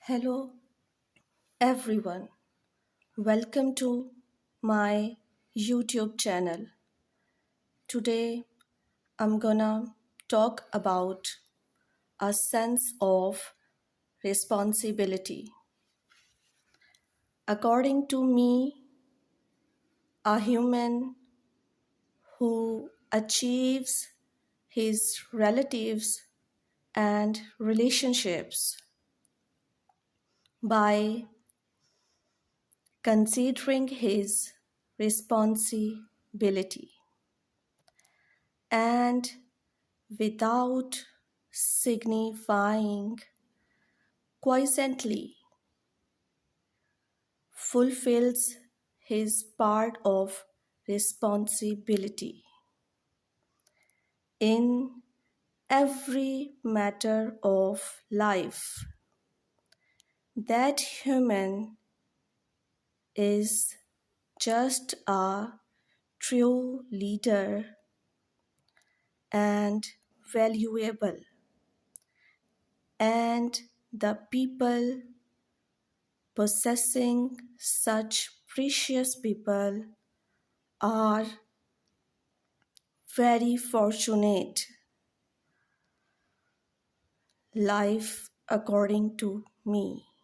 Hello, everyone. Welcome to my YouTube channel. Today, I'm gonna talk about a sense of responsibility. According to me, a human who achieves his relatives and relationships by considering his responsibility and without signifying quiescently fulfills his part of responsibility in every matter of life. That human is just a true leader and valuable, and the people possessing such precious people are very fortunate. Life according to me.